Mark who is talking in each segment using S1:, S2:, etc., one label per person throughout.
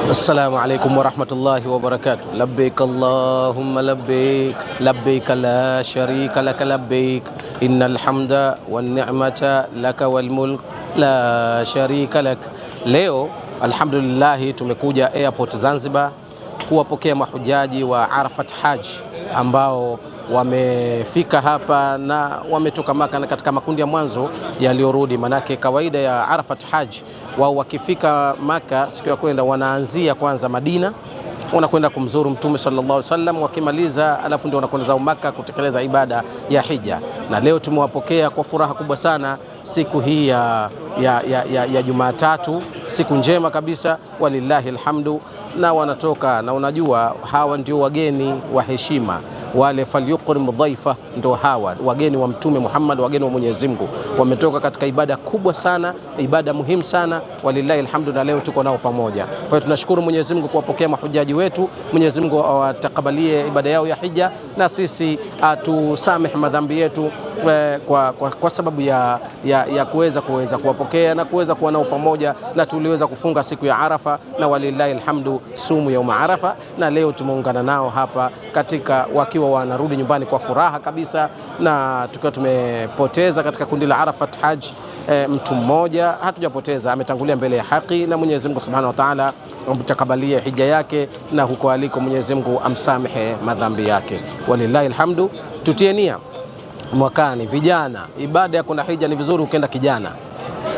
S1: السلام عليكم ورحمة الله وبركاته. لبيك اللهم لبيك لبيك لا شريك لك لبيك إن الحمد والنعمة لك والملك la sharika lak. Leo alhamdulillah tumekuja airport Zanzibar kuwapokea mahujaji wa Arafat Hajj ambao wamefika hapa na wametoka Maka na katika makundi ya mwanzo yaliyorudi. Manake kawaida ya Arafat Hajj wao wakifika Maka siku ya kwenda wanaanzia kwanza Madina, wanakwenda kumzuru Mtume sallallahu alaihi wasallam, wakimaliza alafu ndio wanakwenda zao Maka kutekeleza ibada ya hija. Na leo tumewapokea kwa furaha kubwa sana siku hii ya Jumatatu, siku njema kabisa, walillahi alhamdu. Na wanatoka na unajua hawa ndio wageni wa heshima, wale falyukrim dhaifa, ndo hawa wageni wa Mtume Muhammad, wageni wa Mwenyezi Mungu, wametoka katika ibada kubwa sana, ibada muhimu sana, walillahi alhamdu. Na leo tuko nao pamoja. Kwa hiyo tunashukuru Mwenyezi Mungu kuwapokea mahujaji wetu. Mwenyezi Mungu awatakabalie ibada yao ya hija, na sisi atusamehe madhambi yetu kwa sababu ya kuweza kuwapokea na kuweza kuwa nao pamoja, na tuliweza kufunga siku ya Arafa, na walillahi alhamdu sumu ya Arafa, na leo tumeungana nao hapa katika wakiwa wanarudi nyumbani kwa furaha kabisa, na tukiwa tumepoteza katika kundi la Arafat Hajj mtu mmoja. Hatujapoteza, ametangulia mbele ya haki, na Mwenyezi Mungu Subhanahu wa Ta'ala amtakabalie hija yake, na huko aliko Mwenyezi Mungu amsamehe madhambi yake, walillahi alhamdu. Tutie nia mwakani vijana, ibada ya kwenda hija ni vizuri ukenda kijana.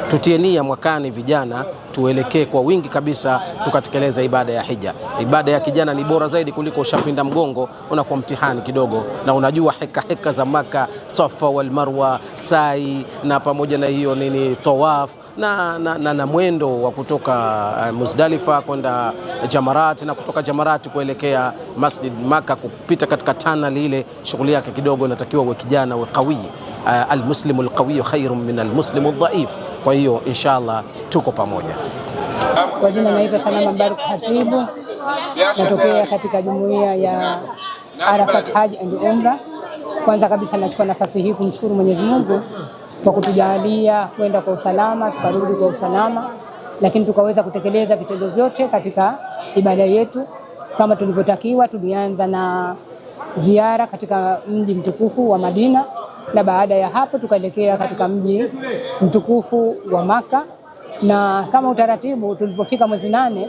S1: Tutie nia mwakani vijana tuelekee kwa wingi kabisa tukatekeleza ibada ya hija. Ibada ya kijana ni bora zaidi kuliko ushapinda mgongo unakuwa mtihani kidogo, na unajua heka za Maka, Safa wal Marwa, sai na pamoja na hiyo nini tawaf na mwendo wa kutoka Muzdalifa kwenda Jamarat, na kutoka Jamarat kuelekea Masjid Maka kupita katika tunnel ile. Shughuli yake kidogo inatakiwa uwe kijana uwe qawi. Almuslimu alqawi khairun min almuslimu aldhaif. Kwa hiyo inshallah tuko pamoja.
S2: Kwa jina naitwa Salama Mbaruk Hatibu, natokea katika jumuiya ya Arafat Hajj and Umrah. Kwanza kabisa nachukua nafasi hii kumshukuru Mwenyezi Mungu kwa kutujalia kwenda kwa usalama, tukarudi kwa usalama, lakini tukaweza kutekeleza vitendo vyote katika ibada yetu kama tulivyotakiwa. Tulianza na ziara katika mji mtukufu wa Madina, na baada ya hapo tukaelekea katika mji mtukufu wa Maka, na kama utaratibu tulipofika mwezi 8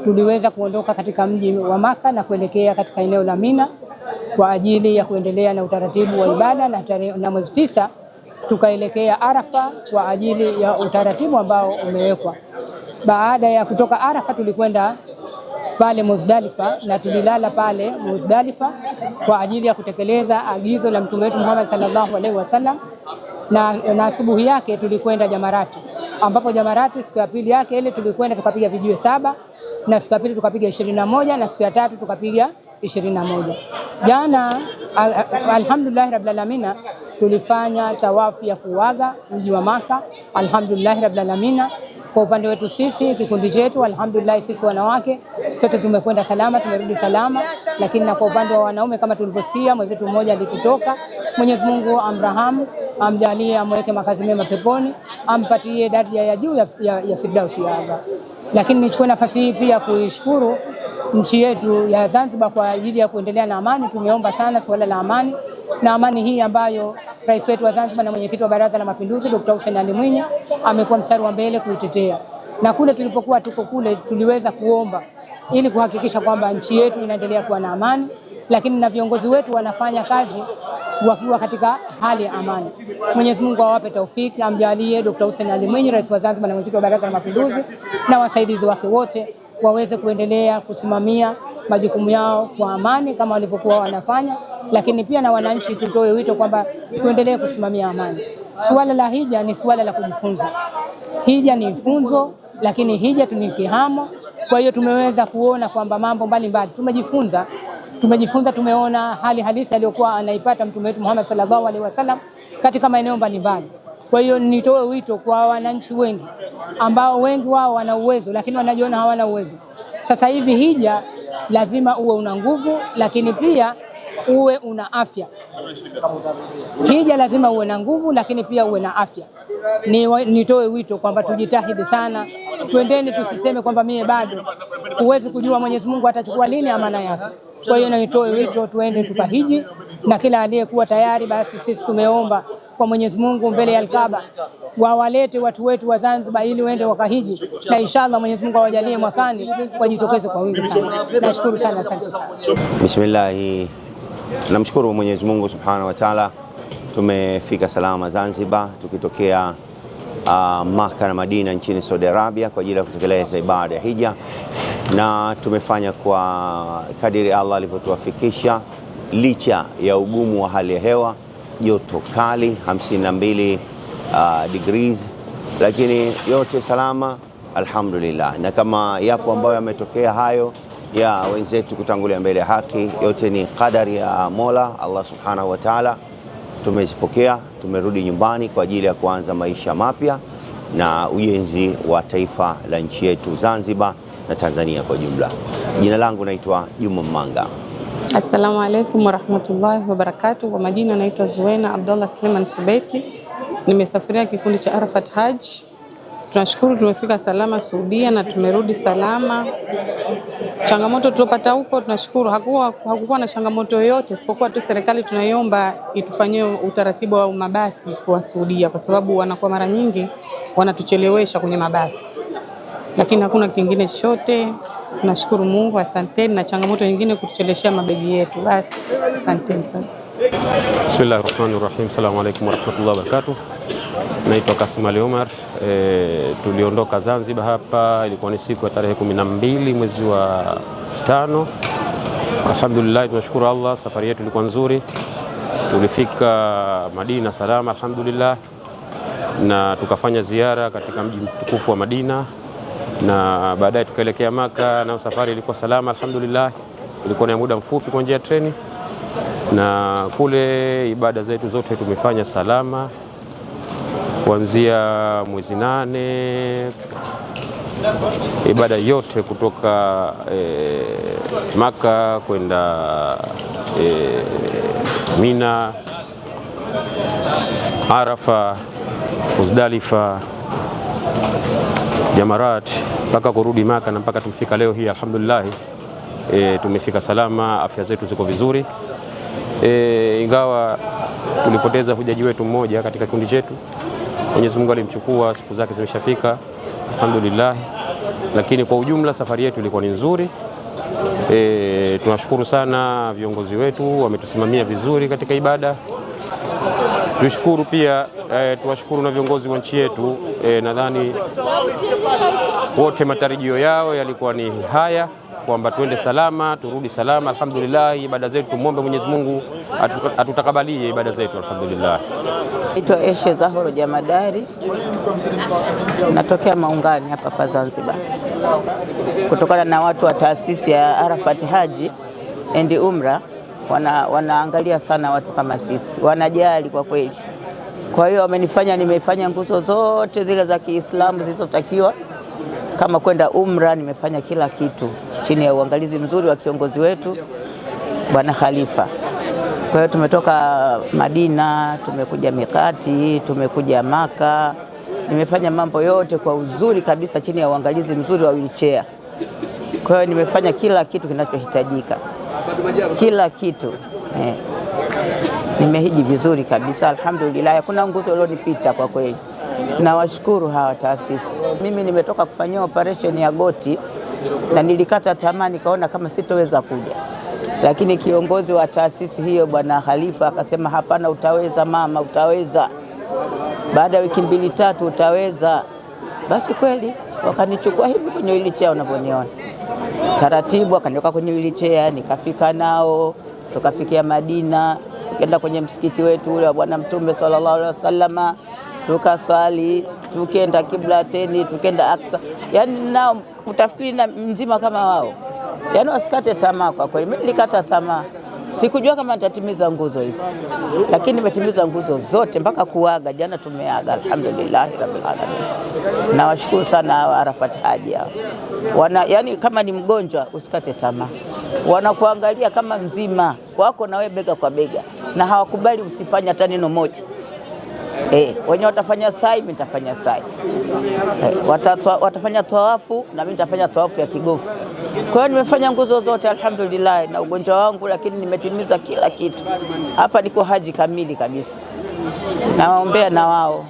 S2: tuliweza kuondoka katika mji wa Maka na kuelekea katika eneo la Mina kwa ajili ya kuendelea na utaratibu wa ibada, na mwezi 9 tukaelekea Arafa kwa ajili ya utaratibu ambao umewekwa. Baada ya kutoka Arafa tulikwenda pale Muzdalifa na tulilala pale Muzdalifa kwa ajili ya kutekeleza agizo la Mtume wetu Muhammad sallallahu alaihi wasallam, na asubuhi yake tulikwenda Jamarati, ambapo Jamarati siku ya pili yake ile tulikwenda tukapiga vijiwe 7, na siku ya pili tukapiga 21, na siku ya tatu tukapiga 21. Jana alhamdulillah rabbil alamin tulifanya tawafu ya kuaga mji wa Maka, alhamdulillah rabbil alamin. Kwa upande wetu sisi kikundi chetu, alhamdulillah sisi wanawake sote tumekwenda salama, tumerudi salama. Lakini na kwa upande wa wanaume kama tulivyosikia mwenzetu mmoja alitutoka, Mwenyezi Mungu amrahamu, amjalie, amweke makazi mema peponi, ampatie daraja ya juu ya Firdausi ya Allah. Lakini nichukue nafasi hii pia kuishukuru nchi yetu ya Zanzibar kwa ajili ya kuendelea na amani. Tumeomba sana swala la amani, na amani hii ambayo rais wetu wa Zanzibar na mwenyekiti wa Baraza la Mapinduzi Dr. Hussein Ali Mwinyi amekuwa mstari wa mbele kuitetea. Na kule tulipokuwa tuko kule tuliweza kuomba ili kuhakikisha kwamba nchi yetu inaendelea kuwa na amani, lakini na viongozi wetu wanafanya kazi wakiwa katika hali ya amani. Mwenyezi Mungu awape taufiki, amjalie Dr. Hussein Ali Mwinyi rais wa Zanzibar na mwenyekiti wa Baraza la Mapinduzi na wasaidizi wake wote waweze kuendelea kusimamia majukumu yao kwa amani kama walivyokuwa wanafanya. Lakini pia na wananchi tutoe wito kwamba tuendelee kusimamia amani. Suala la hija ni suala la kujifunza. Hija ni funzo, lakini hija ni kihamo. Kwa hiyo tumeweza kuona kwamba mambo mbalimbali tumejifunza, tumeona hali halisi aliyokuwa anaipata Mtume wetu Muhammad sallallahu alaihi wasallam katika maeneo mbalimbali. Kwa hiyo nitoe wito kwa wananchi wengi ambao wengi wao wana uwezo lakini wanajiona hawana uwezo. Sasa hivi hija lazima uwe una nguvu, lakini pia uwe una afya. Hija lazima uwe na nguvu, lakini pia uwe na afya. Nitoe wito kwamba tujitahidi sana, twendeni, tusiseme kwamba mie bado. huwezi kujua Mwenyezi Mungu atachukua lini amana yake. Kwa hiyo nitoe wito tuende tukahiji, na kila aliyekuwa tayari basi sisi tumeomba kwa Mwenyezi Mungu mbele ya Al-Kaaba wawalete watu wetu wa Zanzibar ili waende wakahiji, na inshallah Mwenyezi Mungu awajalie mwakani wajitokeze kwa wingi sana. Nashukuru sana, asante sana.
S3: Bismillah, namshukuru Mwenyezi Mungu Subhanahu wa Ta'ala, tumefika salama Zanzibar tukitokea Makkah na Madina nchini Saudi Arabia kwa ajili ya kutekeleza ibada ya hija, na tumefanya kwa kadiri Allah alivyotuwafikisha licha ya ugumu wa hali ya hewa, joto kali 52 degrees, lakini yote salama alhamdulillah. Na kama yapo ambayo yametokea hayo ya wenzetu kutangulia mbele ya haki, yote ni qadari ya Mola Allah Subhanahu wa Ta'ala. Tumezipokea, tumerudi nyumbani kwa ajili ya kuanza maisha mapya na ujenzi wa taifa la nchi yetu Zanzibar na Tanzania kwa jumla. Jina langu naitwa Juma Mmanga.
S4: Assalamu alaikum warahmatullahi wabarakatuh. Kwa majina naitwa Zuena Abdullah Suleiman Subeti. Nimesafiria kikundi cha Arafat Hajj. Tunashukuru tumefika salama Saudia na tumerudi salama. Changamoto tulopata huko tunashukuru hakukuwa na changamoto yoyote, isipokuwa tu serikali tunaiomba itufanyie utaratibu wa mabasi kwa Saudia, kwa sababu wanakuwa mara nyingi wanatuchelewesha kwenye mabasi. Lakini hakuna kingine chochote. Tunashukuru Mungu, asanteni, na changamoto nyingine kutucheleshea mabegi yetu. Basi asanteni sana.
S5: Bismillahirrahmanirrahim. Assalamu alaykum warahmatullahi wabarakatuh. Naitwa Kasim Ali Omar. Tuliondoka Zanzibar hapa ilikuwa ni siku ya tarehe 12 mwezi wa 5. Alhamdulillah, tunashukuru Allah, safari yetu ilikuwa nzuri. Tulifika Madina salama alhamdulillah, na tukafanya ziara katika mji mtukufu wa Madina, na baadaye tukaelekea Makkah, na safari ilikuwa salama alhamdulillah. Ilikuwa ni muda mfupi kwa njia ya treni, na kule ibada zetu zote tumefanya salama kuanzia mwezi 8, ibada yote kutoka Makkah kwenda Mina, Arafa, Muzdalifa, Jamarat, mpaka kurudi Makkah na mpaka tumefika leo hii alhamdulillah. Tumefika salama, afya zetu ziko vizuri. Ingawa tulipoteza hujaji wetu mmoja katika kikundi chetu, Mwenyezi Mungu alimchukua, siku zake zimeshafika alhamdulillah, lakini kwa ujumla safari yetu ilikuwa ni nzuri. Tunashukuru sana viongozi wetu, wametusimamia vizuri katika ibada. Tushukuru pia tuwashukuru na viongozi wa nchi yetu. Nadhani wote matarajio yao yalikuwa ni haya, kwamba tuende salama turudi salama alhamdulillah. Ibada zetu tumuombe Mwenyezi Mungu atutakabalie ibada zetu alhamdulillah.
S6: Naitwa Eshe Zahoro Jamadari, natokea Maungani hapa pa Zanzibar. Kutokana na watu wa taasisi ya Arafat Haji and Umra wanaangalia sana watu kama sisi, wanajali kwa kweli. Kwa hiyo wamenifanya nimefanya nguzo zote zile za Kiislamu zilizotakiwa, kama kwenda Umra nimefanya kila kitu chini ya uangalizi mzuri wa kiongozi wetu Bwana Khalifa. Kwa hiyo tumetoka Madina, tumekuja Mikati, tumekuja Makkah. Nimefanya mambo yote kwa uzuri kabisa chini ya uangalizi mzuri wa wheelchair. Kwa hiyo nimefanya kila kitu kinachohitajika, kila kitu. Nimehiji vizuri kabisa alhamdulillah, hakuna nguzo iliyonipita kwa kweli. Nawashukuru hawa taasisi. Mimi nimetoka kufanyia operation ya goti na nilikata tamaa, nikaona kama sitoweza kuja, lakini kiongozi wa taasisi hiyo Bwana Khalifa akasema hapana, utaweza mama, utaweza. Baada ya wiki 2-3 utaweza. Basi kweli wakanichukua hivi kwenye wheelchair unavyoniona. Taratibu akaniweka kwenye wheelchair, nikafika nao, tukafikia Madina, tukaenda kwenye msikiti wetu ule wa Bwana Mtume sallallahu alaihi wasallam, tukaswali, tukaenda Kiblateni, tukaenda Aqsa. Yaani nao utafikiri na mzima kama wao. Yaani wasikate tamaa kwa kweli. Mimi nilikata tamaa. Sikujua kama nitatimiza nguzo hizi, lakini nimetimiza nguzo zote mpaka kuaga. Jana tumeaga alhamdulillah rabbil alamin. Nawashukuru sana Arafat Haji hao. Yani kama ni mgonjwa usikate tamaa, wanakuangalia kama mzima wako na wewe bega kwa bega, na hawakubali usifanye hata neno moja. Wenye watafanya sai, mimi nitafanya sai. Watafanya tawafu na mimi nitafanya tawafu ya kigofu. Kwa hiyo nimefanya nguzo zote alhamdulillah na ugonjwa wangu, lakini nimetimiza kila kitu. Hapa niko haji kamili kabisa. Nawaombea na wao.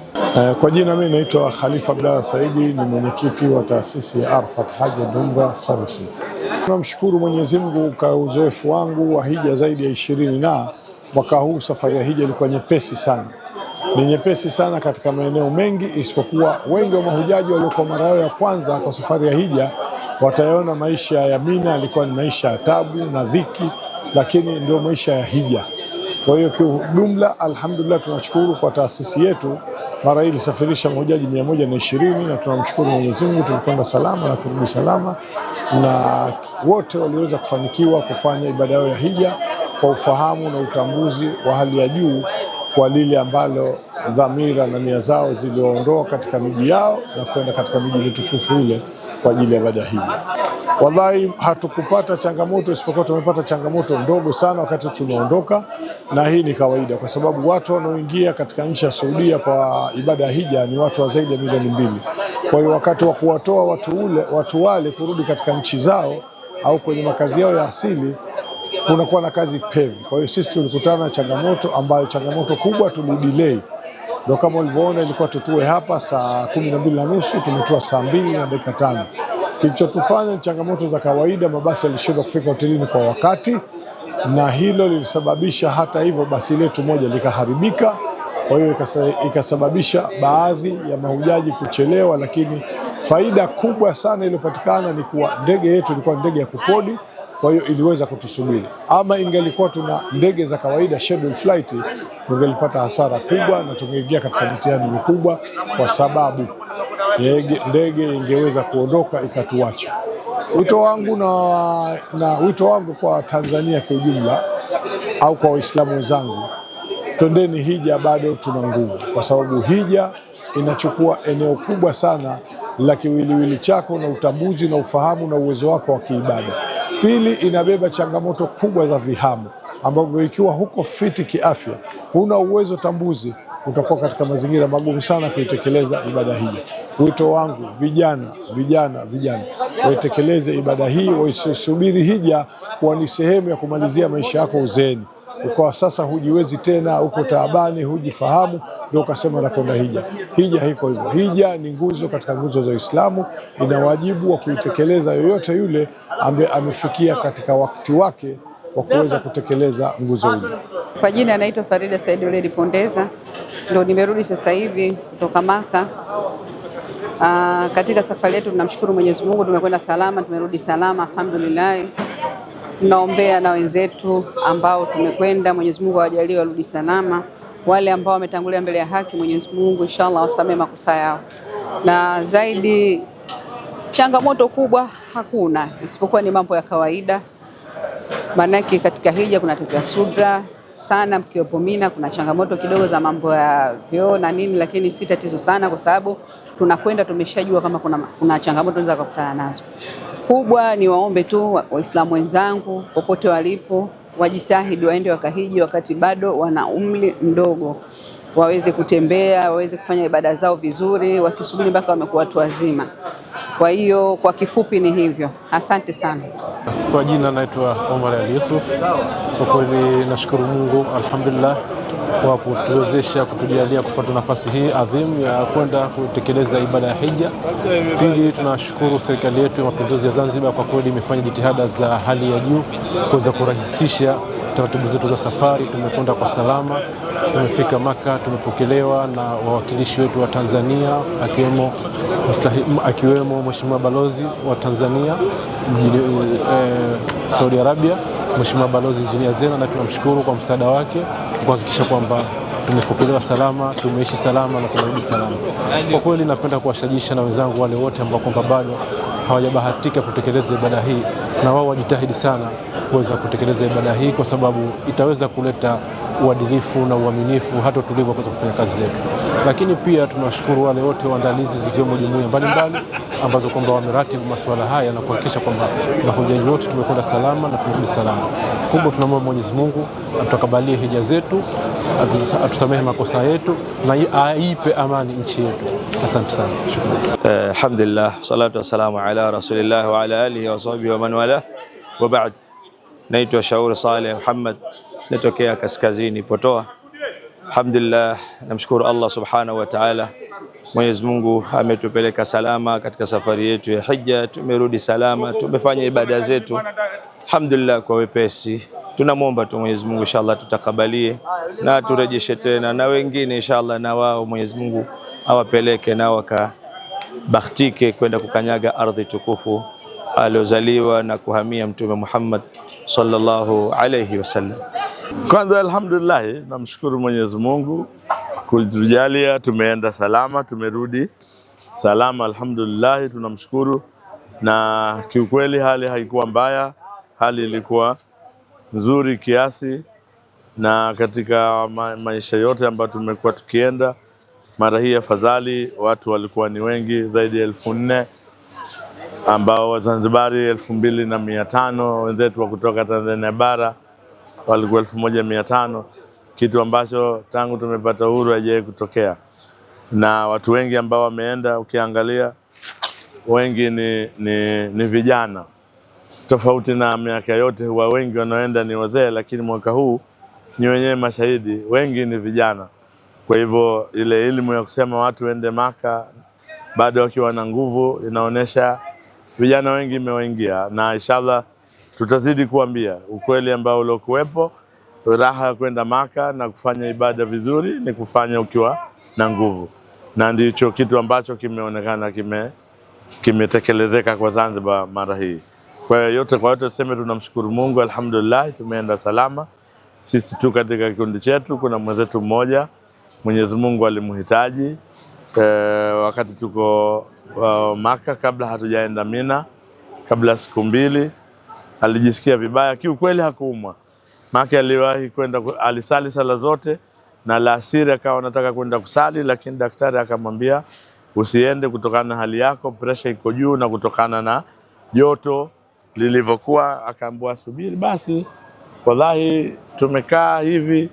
S7: Kwa jina mimi naitwa Khalifa Abdalla Saidi, ni mwenyekiti wa taasisi ya Arafat Hajj and Umrah Services. Tunamshukuru Mwenyezi Mungu kwa uzoefu wangu wa hija zaidi ya 20 na mwaka huu safari ya hija ilikuwa nyepesi sana. Ni nyepesi sana katika maeneo mengi, isipokuwa wengi wa mahujaji waliokuwa mara yao ya kwanza kwa safari ya hija wataona maisha ya Mina yalikuwa ni maisha ya tabu na dhiki, lakini ndio maisha ya hija. Kwa hiyo kiujumla, alhamdulillah, tunashukuru kwa taasisi yetu. Mara hii ilisafirisha mahujaji 120 na tunamshukuru Mwenyezi Mungu, tulikwenda salama na kurudi salama, na wote waliweza kufanikiwa kufanya ibada yao ya hija kwa ufahamu na utambuzi wa hali ya juu kwa lile ambalo dhamira na nia zao ziliondoa katika miji yao na kwenda katika miji mitukufu ile kwa ajili ya ibada hii. Wallahi hatukupata changamoto, isipokuwa tumepata changamoto ndogo sana wakati tunaondoka, na hii ni kawaida kwa sababu watu wanaoingia katika nchi ya Saudia kwa ibada ya hija ni watu wa zaidi ya milioni 2. Kwa hiyo wakati wa kuwatoa watu wale kurudi katika nchi zao au kwenye makazi yao ya asili kunakuwa na kazi pevu. Kwa hiyo sisi tulikutana na changamoto ambayo changamoto kubwa tulidelay. Ndio kama ulivyoona ilikuwa tutue hapa saa 12:30, tumetoa saa 2:05. Kilichotufanya ni changamoto za kawaida, mabasi yalishindwa kufika hotelini kwa wakati, na hilo lilisababisha hata hivyo basi letu moja likaharibika. Kwa hiyo ikasababisha baadhi ya mahujaji kuchelewa, lakini faida kubwa sana iliyopatikana ni kuwa ndege yetu ilikuwa ndege ya kukodi, kwa hiyo iliweza kutusubiri. Ama ingelikuwa tuna ndege za kawaida schedule flight, tungelipata hasara kubwa na tungeingia katika mtihani mkubwa, kwa sababu ndege ingeweza kuondoka ikatuacha. Wito wangu kwa Tanzania kwa ujumla au kwa Waislamu wenzangu, twendeni hija, bado tuna nguvu, kwa sababu hija inachukua eneo kubwa sana la kiwiliwili chako na utambuzi na ufahamu na uwezo wako wa kiibada. Pili, inabeba changamoto kubwa za vihamu, ambavyo ikiwa huko fiti kiafya, huna uwezo tambuzi, utakuwa katika mazingira magumu sana kuitekeleza ibada hii. Wito wangu vijana waitekeleze ibada hii, wasisubiri hija kuwa ni sehemu ya kumalizia maisha yako uzeeni. Ukawa sasa hujiwezi tena, uko taabani, hujifahamu, ndio ukasema nakwenda hija. Hija haiko hivyo. Hija ni nguzo katika nguzo za Uislamu, ina wajibu wa kuitekeleza yoyote yule ambaye amefikia katika wakati wake wa kuweza kutekeleza nguzo hiyo.
S8: Kwa jina anaitwa Farida Said Uledi Pondeza, ndio nimerudi sasa hivi kutoka Maka. Katika safari yetu tunamshukuru Mwenyezi Mungu, tumekwenda salama, tumerudi salama alhamdulillah. Tunaombea na wenzetu ambao tumekwenda, Mwenyezi Mungu awajalie warudi salama. Wale ambao wametangulia mbele ya haki, Mwenyezi Mungu inshallah wasamee makosa yao. Na zaidi changamoto kubwa hakuna, isipokuwa ni mambo ya kawaida. Maanake katika hija kunatokea subra sana, mkiwepo Mina kuna changamoto kidogo za mambo ya vyoo na nini, lakini si tatizo sana kwa sababu tunakwenda tumeshajua kama kuna changamoto tunaweza kukutana nazo. Kubwa ni waombe tu Waislamu wenzangu popote walipo wajitahidi waende wakahiji wakati bado wana umri mdogo, waweze kutembea, waweze kufanya ibada zao vizuri, wasisubiri mpaka wamekuwa watu wazima. Kwa hiyo kwa kifupi ni hivyo. Asante sana.
S9: Kwa jina naitwa Omar Ali Yusuf. Kwa kweli nashukuru Mungu alhamdulillah kwa kutuwezesha kutujalia kupata nafasi hii adhimu ya kwenda kutekeleza ibada ya hija. Pili, tunashukuru serikali yetu ya Mapinduzi ya Zanzibar, kwa kweli imefanya jitihada za hali ya juu kuweza kurahisisha taratibu zetu za safari. Tumekwenda kwa salama, tumefika Maka, tumepokelewa na wawakilishi wetu wa Tanzania akiwemo Mheshimiwa Balozi wa Tanzania Saudi Arabia, Mheshimiwa Balozi Injinia Zena, na tunamshukuru kwa msaada wake kuhakikisha kwamba tumepokelewa salama, tumeishi salama na tumerudi salama. Kwa kweli napenda kuwashajisha na wenzangu wale wote ambao kwamba bado hawajabahatika kutekeleza ibada hii, na wao wajitahidi sana kuweza kutekeleza ibada hii, kwa sababu itaweza kuleta uadilifu na uaminifu hata utulivu kuweza kufanya kazi zetu. Lakini pia tunashukuru wale wote waandalizi, zikiwemo jumuiya mbalimbali ambazo kwamba wameratibu masuala haya na kuhakikisha kwamba mahujaji wote tumekwenda salama na tumerudi salama. Kubwa tunamwomba Mwenyezi Mungu atutakabalie hija zetu, atusamehe makosa yetu na aipe amani nchi yetu. Asante sana.
S10: Alhamdulillah, salatu wassalamu ala rasulillah wa ala alihi wa sahbihi wa man wala wa ba'd. Naitwa Shauri Saleh Muhammad, natokea Kaskazini Potoa. Alhamdulillah, namshukuru Allah subhanahu wa ta'ala. Mwenyezi Mungu ametupeleka salama katika safari yetu ya hija, tumerudi salama, tumefanya ibada zetu alhamdulillah kwa wepesi. Tunamwomba tu Mwenyezi Mungu inshallah tutakabalie na turejeshe tena, na wengine inshallah na wao Mwenyezi Mungu awapeleke na wakabahtike kwenda kukanyaga ardhi tukufu aliozaliwa na kuhamia Mtume Muhammad sallallahu alayhi wasallam.
S11: Kwanza alhamdulillah, namshukuru Mwenyezi Mungu kutujalia tumeenda salama, tumerudi salama alhamdulillah, tunamshukuru. Na kiukweli hali haikuwa mbaya, hali ilikuwa nzuri kiasi, na katika maisha yote ambayo tumekuwa tukienda mara hii afadhali, watu walikuwa ni wengi zaidi ya 1400 ambao Wazanzibari 2500, wenzetu wa kutoka Tanzania bara walikuwa 1500, kitu ambacho tangu tumepata uhuru haijawahi kutokea. Na watu wengi ambao wameenda ukiangalia wengi ni vijana, tofauti na miaka yote huwa wengi wanaoenda ni wazee, lakini mwaka huu ni wenyewe mashahidi, wengi ni vijana. Kwa hivyo ile elimu ya kusema watu waende Maka bado wakiwa na nguvu inaonesha vijana wengi imewaingia, na inshallah tutazidi kuambia ukweli ambao uliokuwepo. Raha ya kwenda Maka na kufanya ibada vizuri ni kufanya ukiwa na nguvu, na ndicho kitu ambacho kimeonekana kimetekelezeka kwa Zanzibar mara hii. Kwa hiyo yote kwa yote tuseme tunamshukuru Mungu, alhamdulillah tumeenda salama. Sisi tu katika kikundi chetu kuna mwenzetu mmoja Mwenyezi Mungu alimhitaji wakati tuko Maka, kabla hatujaenda Mina, kabla siku 2 alijisikia vibaya. Kiukweli hakuumwa, Maka aliwahi kwenda, alisali sala zote na alasiri akawa anataka kwenda kusali, lakini daktari akamwambia usiende kutokana na hali yako, pressure iko juu, na kutokana na joto lilivyokuwa akaambiwa subiri. Basi wallahi tumekaa hivi,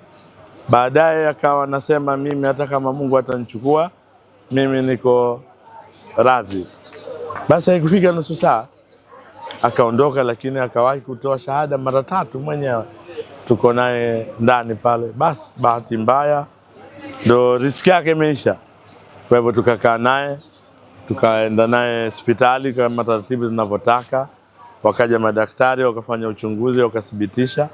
S11: baadaye akawa anasema mimi hata kama Mungu atanichukua mimi niko radhi. Basi haikufika nusu saa akaondoka, lakini akawahi kutoa shahada mara 3 mwenyewe, tuko naye ndani pale. Basi bahati mbaya ndo riski yake imeisha. Kwa hivyo tukakaa naye, tukaenda naye hospitali kama taratibu zinavyotaka, wakaja madaktari wakafanya uchunguzi wakathibitisha,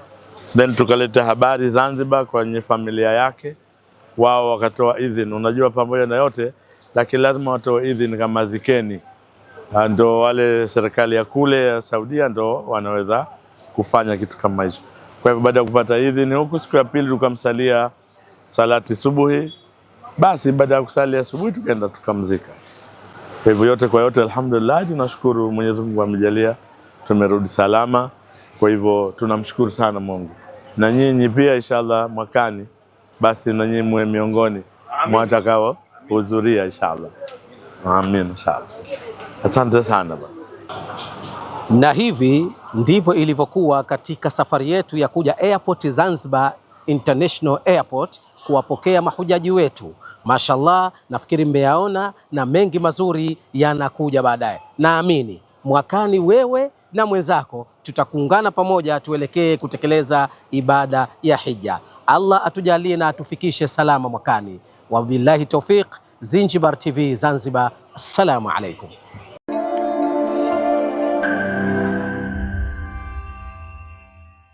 S11: then tukaleta habari Zanzibar kwenye familia yake, wao wakatoa idhini. Unajua pamoja na yote lakini lazima watoe idhini kama zikeni, ndo wale serikali ya kule ya Saudia ndo wanaweza kufanya kitu kama hicho. Kwa hivyo baada ya kupata idhini huku, siku ya pili tukamsalia salati subuhi. Basi baada ya kusali asubuhi tukaenda tukamzika. Kwa hivyo yote kwa yote alhamdulillah tunashukuru Mwenyezi Mungu amejalia tumerudi salama. Kwa hivyo tunamshukuru sana Mungu. Na nyinyi pia inshallah mwakani basi na nyinyi mwe miongoni mwa watakao hudhuria inshallah. Amin inshallah. Asante sana baba.
S1: Na hivi ndivyo ilivyokuwa katika safari yetu ya kuja Airport Zanzibar International Airport kuwapokea mahujaji wetu. Mashallah, nafikiri mmeyaona na mengi mazuri yanakuja baadaye. Naamini mwakani wewe na mwenzako tutakuungana pamoja tuelekee kutekeleza ibada ya hija. Allah atujalie na atufikishe salama mwakani. Wabillahi tawfiq. Zinjibar TV Zanzibar. Assalamu alaikum.